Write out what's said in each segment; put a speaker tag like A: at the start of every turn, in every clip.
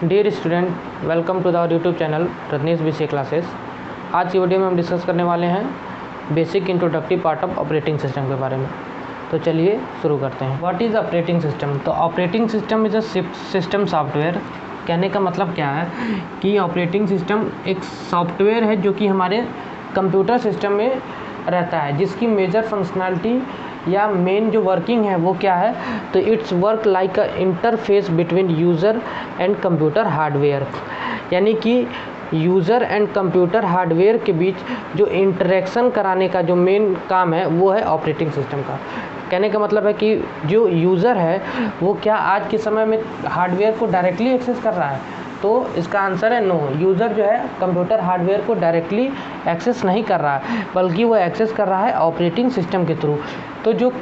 A: Dear student, welcome to the our YouTube channel Ratnesh BCA classes. आज की video में हम डिस्कस करने वाले हैं basic introductory part of operating system के बारे में। तो चलिए शुरू करते हैं। What is operating system? तो operating system is a system software. कहने का मतलब क्या है कि ऑपरेटिंग सिस्टम एक सॉफ्टवेयर है जो कि हमारे कंप्यूटर सिस्टम में रहता है, जिसकी मेजर फंक्शनैलिटी या मेन जो वर्किंग है वो क्या है, तो it's work like a interface between user and computer hardware. यानी कि यूज़र एंड कंप्यूटर हार्डवेयर के बीच जो इंटरेक्शन कराने का जो मेन काम है वो है ऑपरेटिंग सिस्टम का। कहने का मतलब है कि जो यूज़र है वो क्या आज के समय में हार्डवेयर को डायरेक्टली एक्सेस कर रहा है, तो इसका आंसर है नो। यूज़र जो है कंप्यूटर हार्डवेयर को डायरेक्टली एक्सेस नहीं कर रहा है, बल्कि वो एक्सेस कर रहा है ऑपरेटिंग सिस्टम के थ्रू। तो जो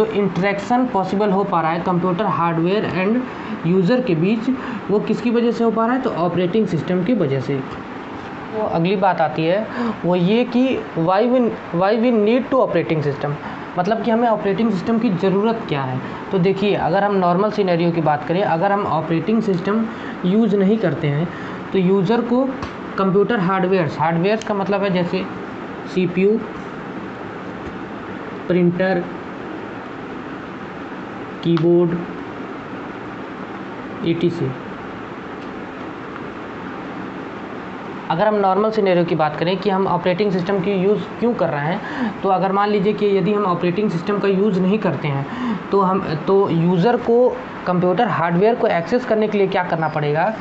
A: इंटरेक्शन पॉसिबल हो पा रहा है कंप्यूटर हार्डवेयर एंड यूज़र के बीच, वो किसकी वजह से हो पा रहा है, तो ऑपरेटिंग सिस्टम की वजह से। वो अगली बात आती है वो ये कि why we need to operating system, मतलब कि हमें ऑपरेटिंग सिस्टम की ज़रूरत क्या है। तो देखिए, अगर हम नॉर्मल सिनेरियो की बात करें, अगर हम ऑपरेटिंग सिस्टम यूज़ नहीं करते हैं तो यूज़र को कंप्यूटर हार्डवेयर का मतलब है जैसे CPU, प्रिंटर, कीबोर्ड, etc। अगर हम नॉर्मल सिनेरियो की बात करें कि हम ऑपरेटिंग सिस्टम की यूज़ क्यों कर रहे हैं, तो अगर मान लीजिए कि यदि हम ऑपरेटिंग सिस्टम का यूज़ नहीं करते हैं तो यूज़र को कंप्यूटर हार्डवेयर को एक्सेस करने के लिए क्या करना पड़ेगा,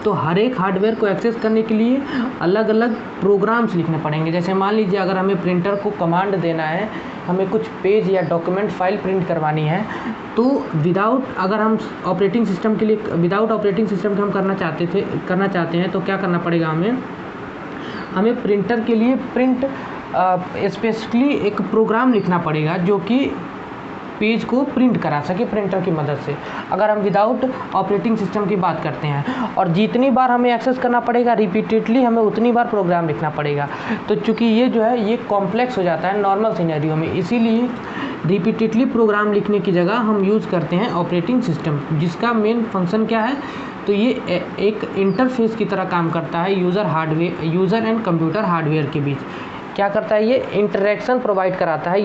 A: तो हर एक हार्डवेयर को एक्सेस करने के लिए अलग अलग प्रोग्राम्स लिखने पड़ेंगे। जैसे मान लीजिए अगर हमें प्रिंटर को कमांड देना है, हमें कुछ पेज या डॉक्यूमेंट फाइल प्रिंट करवानी है, तो अगर हम ऑपरेटिंग सिस्टम के लिए विदाउट ऑपरेटिंग सिस्टम के हम करना चाहते हैं तो क्या करना पड़ेगा, हमें प्रिंटर के लिए स्पेसिफिकली एक प्रोग्राम लिखना पड़ेगा जो कि पेज को प्रिंट करा सके प्रिंटर की मदद से, अगर हम विदाउट ऑपरेटिंग सिस्टम की बात करते हैं। और जितनी बार हमें एक्सेस करना पड़ेगा रिपीटेडली, हमें उतनी बार प्रोग्राम लिखना पड़ेगा। तो चूँकि ये जो है ये कॉम्प्लेक्स हो जाता है नॉर्मल सिनेरियो में, इसीलिए रिपीटेडली प्रोग्राम लिखने की जगह हम यूज़ करते हैं ऑपरेटिंग सिस्टम, जिसका मेन फंक्शन क्या है, तो ये एक इंटरफेस की तरह काम करता है यूज़र एंड कंप्यूटर हार्डवेयर के बीच। क्या करता है, ये इंटरेक्शन प्रोवाइड कराता है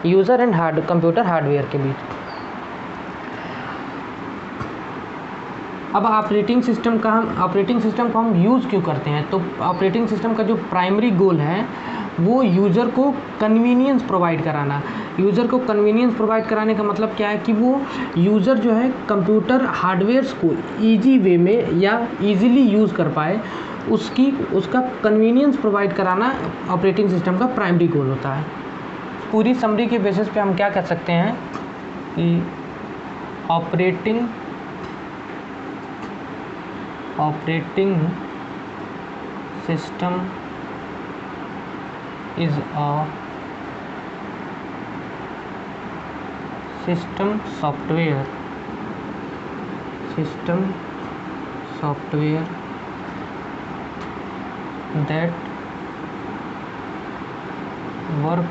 A: यूज़र एंड कंप्यूटर हार्डवेयर के बीच। अब ऑपरेटिंग सिस्टम को हम यूज़ क्यों करते हैं, तो ऑपरेटिंग सिस्टम का जो प्राइमरी गोल है वो यूज़र को कन्वीनियंस प्रोवाइड कराना। यूज़र को कन्वीनियंस प्रोवाइड कराने का मतलब क्या है कि वो यूज़र जो है कंप्यूटर हार्डवेयर्स को ईजी वे में या ईज़िली यूज़ कर पाए, उसका कन्वीनियंस प्रोवाइड कराना ऑपरेटिंग सिस्टम का प्राइमरी गोल होता है। पूरी समरी के बेसिस पे हम क्या कर सकते हैं कि operating system is a system software that work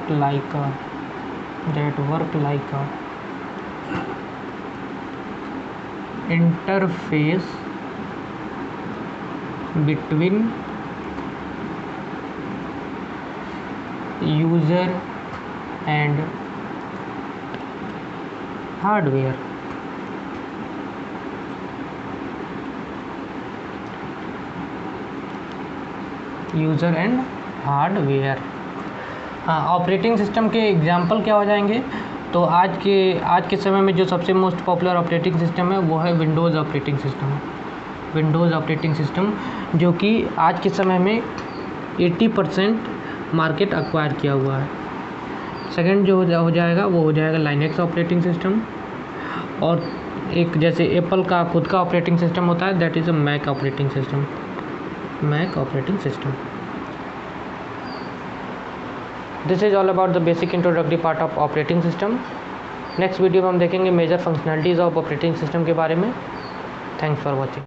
A: like a interface between user and hardware। User and hardware. हाँ, ऑपरेटिंग सिस्टम के एग्जाम्पल क्या हो जाएंगे, तो आज के समय में जो सबसे मोस्ट पॉपुलर ऑपरेटिंग सिस्टम है वो है विंडोज़ ऑपरेटिंग सिस्टम, जो कि आज के समय में 80% मार्केट एक्वायर किया हुआ है। सेकंड जो हो जाएगा वो हो जाएगा लाइनेक्स ऑपरेटिंग सिस्टम, और एक जैसे एप्पल का खुद का ऑपरेटिंग सिस्टम होता है, that is a Mac operating system. This is all about the basic introductory part of operating system. Next video में हम देखेंगे major functionalities of operating system के बारे में। Thanks for watching.